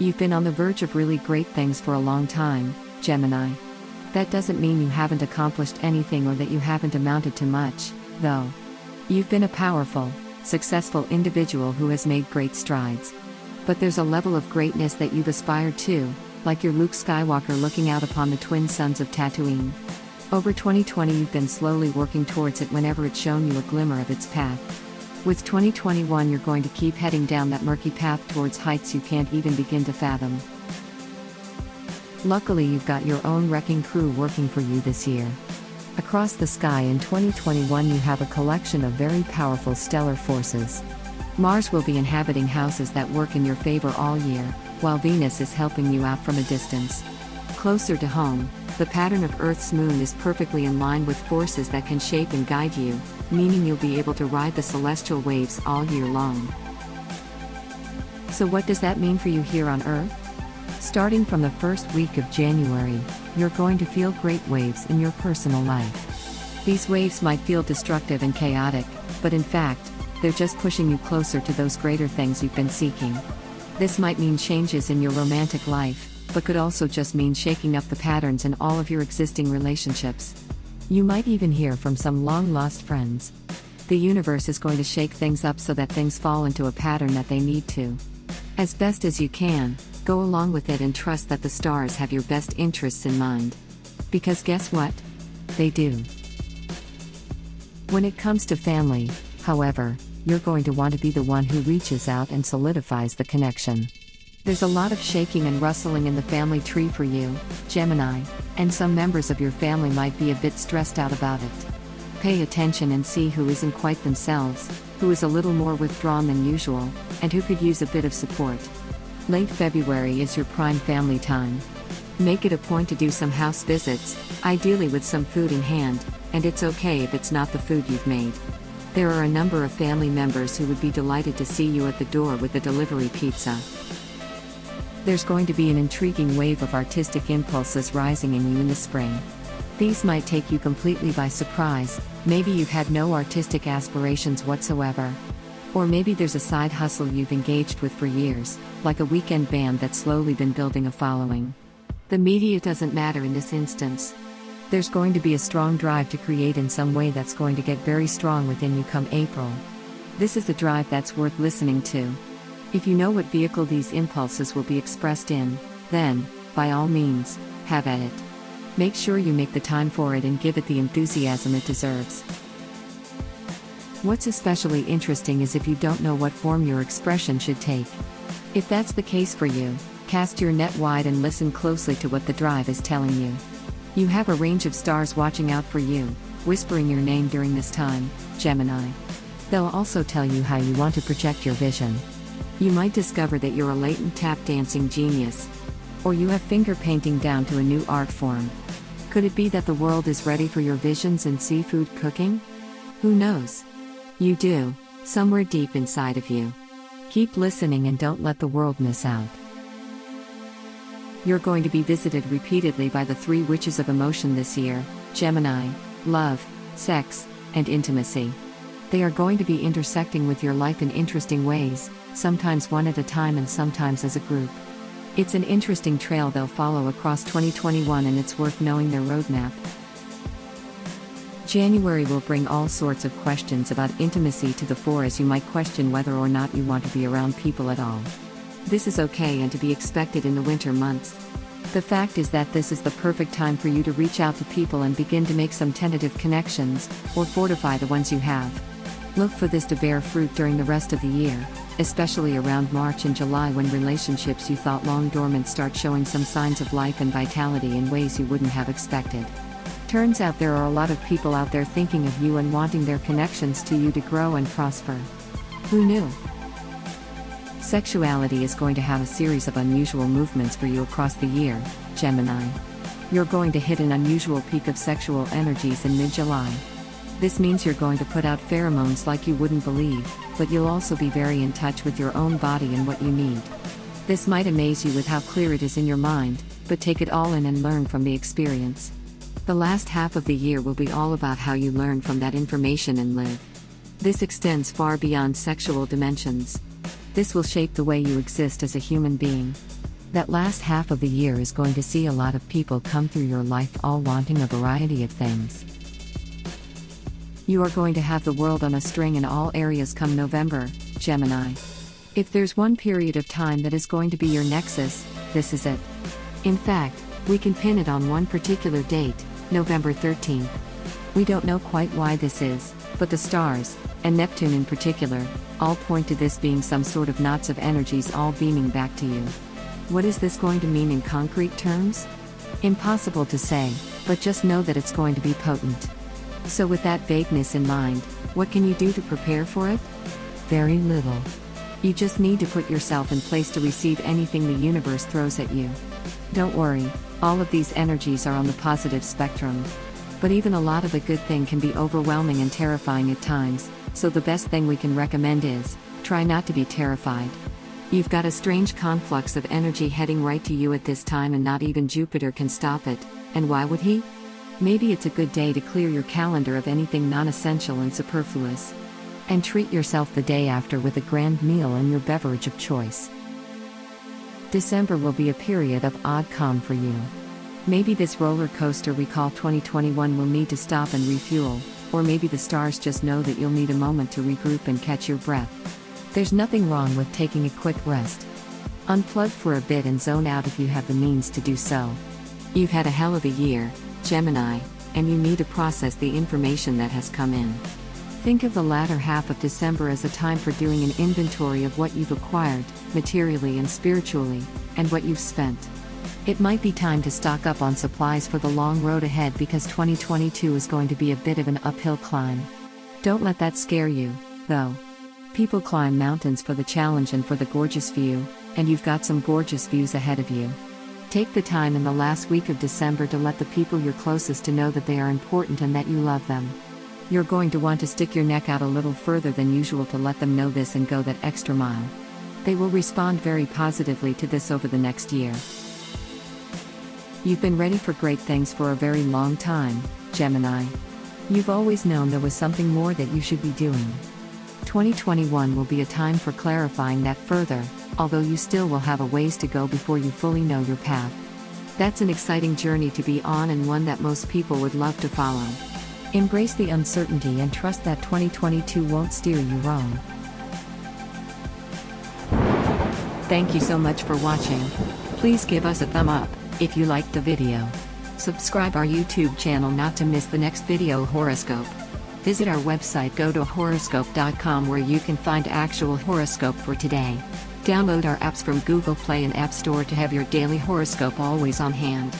You've been on the verge of really great things for a long time, Gemini. That doesn't mean you haven't accomplished anything or that you haven't amounted to much, though. You've been a powerful, successful individual who has made great strides. But there's a level of greatness that you've aspired to, like your Luke Skywalker looking out upon the twin suns of Tatooine. Over 2020 you've been slowly working towards it whenever it's shown you a glimmer of its path. With 2021 you're going to keep heading down that murky path towards heights you can't even begin to fathom. Luckily you've got your own wrecking crew working for you this year. Across the sky in 2021 you have a collection of very powerful stellar forces. Mars will be inhabiting houses that work in your favor all year, while Venus is helping you out from a distance. Closer to home, the pattern of Earth's moon is perfectly in line with forces that can shape and guide you, meaning you'll be able to ride the celestial waves all year long. So what does that mean for you here on Earth? Starting from the first week of January, you're going to feel great waves in your personal life. These waves might feel destructive and chaotic, but in fact, they're just pushing you closer to those greater things you've been seeking. This might mean changes in your romantic life, but could also just mean shaking up the patterns in all of your existing relationships. You might even hear from some long-lost friends. The universe is going to shake things up so that things fall into a pattern that they need to. As best as you can, go along with it and trust that the stars have your best interests in mind. Because guess what? They do. When it comes to family, however, you're going to want to be the one who reaches out and solidifies the connection. There's a lot of shaking and rustling in the family tree for you, Gemini, and some members of your family might be a bit stressed out about it. Pay attention and see who isn't quite themselves, who is a little more withdrawn than usual, and who could use a bit of support. Late February is your prime family time. Make it a point to do some house visits, ideally with some food in hand, and it's okay if it's not the food you've made. There are a number of family members who would be delighted to see you at the door with a delivery pizza. There's going to be an intriguing wave of artistic impulses rising in you in the spring. These might take you completely by surprise. Maybe you've had no artistic aspirations whatsoever. Or maybe there's a side hustle you've engaged with for years, like a weekend band that's slowly been building a following. The media doesn't matter in this instance. There's going to be a strong drive to create in some way that's going to get very strong within you come April. This is a drive that's worth listening to. If you know what vehicle these impulses will be expressed in, then, by all means, have at it. Make sure you make the time for it and give it the enthusiasm it deserves. What's especially interesting is if you don't know what form your expression should take. If that's the case for you, cast your net wide and listen closely to what the drive is telling you. You have a range of stars watching out for you, whispering your name during this time, Gemini. They'll also tell you how you want to project your vision. You might discover that you're a latent tap dancing genius. Or you have finger painting down to a new art form. Could it be that the world is ready for your visions in seafood cooking? Who knows? You do, somewhere deep inside of you. Keep listening and don't let the world miss out. You're going to be visited repeatedly by the three witches of emotion this year, Gemini: love, sex, and intimacy. They are going to be intersecting with your life in interesting ways, sometimes one at a time and sometimes as a group. It's an interesting trail they'll follow across 2021 and it's worth knowing their roadmap. January will bring all sorts of questions about intimacy to the fore as you might question whether or not you want to be around people at all. This is okay and to be expected in the winter months. The fact is that this is the perfect time for you to reach out to people and begin to make some tentative connections, or fortify the ones you have. Look for this to bear fruit during the rest of the year, especially around March and July when relationships you thought long dormant start showing some signs of life and vitality in ways you wouldn't have expected. Turns out there are a lot of people out there thinking of you and wanting their connections to you to grow and prosper. Who knew? Sexuality is going to have a series of unusual movements for you across the year, Gemini. You're going to hit an unusual peak of sexual energies in mid-July. This means you're going to put out pheromones like you wouldn't believe, but you'll also be very in touch with your own body and what you need. This might amaze you with how clear it is in your mind, but take it all in and learn from the experience. The last half of the year will be all about how you learn from that information and live. This extends far beyond sexual dimensions. This will shape the way you exist as a human being. That last half of the year is going to see a lot of people come through your life, all wanting a variety of things. You are going to have the world on a string in all areas come November, Gemini. If there's one period of time that is going to be your nexus, this is it. In fact, we can pin it on one particular date, November 13th. We don't know quite why this is, but the stars, and Neptune in particular, all point to this being some sort of knots of energies all beaming back to you. What is this going to mean in concrete terms? Impossible to say, but just know that it's going to be potent. So with that vagueness in mind, what can you do to prepare for it? Very little. You just need to put yourself in place to receive anything the universe throws at you. Don't worry, all of these energies are on the positive spectrum. But even a lot of a good thing can be overwhelming and terrifying at times, so the best thing we can recommend is, try not to be terrified. You've got a strange conflux of energy heading right to you at this time, and not even Jupiter can stop it, and why would he? Maybe it's a good day to clear your calendar of anything non-essential and superfluous. And treat yourself the day after with a grand meal and your beverage of choice. December will be a period of odd calm for you. Maybe this roller coaster we call 2021 will need to stop and refuel, or maybe the stars just know that you'll need a moment to regroup and catch your breath. There's nothing wrong with taking a quick rest. Unplug for a bit and zone out if you have the means to do so. You've had a hell of a year, Gemini, and you need to process the information that has come in. Think of the latter half of December as a time for doing an inventory of what you've acquired, materially and spiritually, and what you've spent. It might be time to stock up on supplies for the long road ahead, because 2022 is going to be a bit of an uphill climb. Don't let that scare you, though. People climb mountains for the challenge and for the gorgeous view, and you've got some gorgeous views ahead of you. Take the time in the last week of December to let the people you're closest to know that they are important and that you love them. You're going to want to stick your neck out a little further than usual to let them know this and go that extra mile. They will respond very positively to this over the next year. You've been ready for great things for a very long time, Gemini. You've always known there was something more that you should be doing. 2021 will be a time for clarifying that further, although you still will have a ways to go before you fully know your path. That's an exciting journey to be on, and one that most people would love to follow. Embrace the uncertainty and trust that 2022 won't steer you wrong. Thank you so much for watching. Please give us a thumb up if you liked the video. Subscribe our YouTube channel not to miss the next video horoscope. Visit our website, go to horoscope.com, where you can find actual horoscope for today. Download our apps from Google Play and App Store to have your daily horoscope always on hand.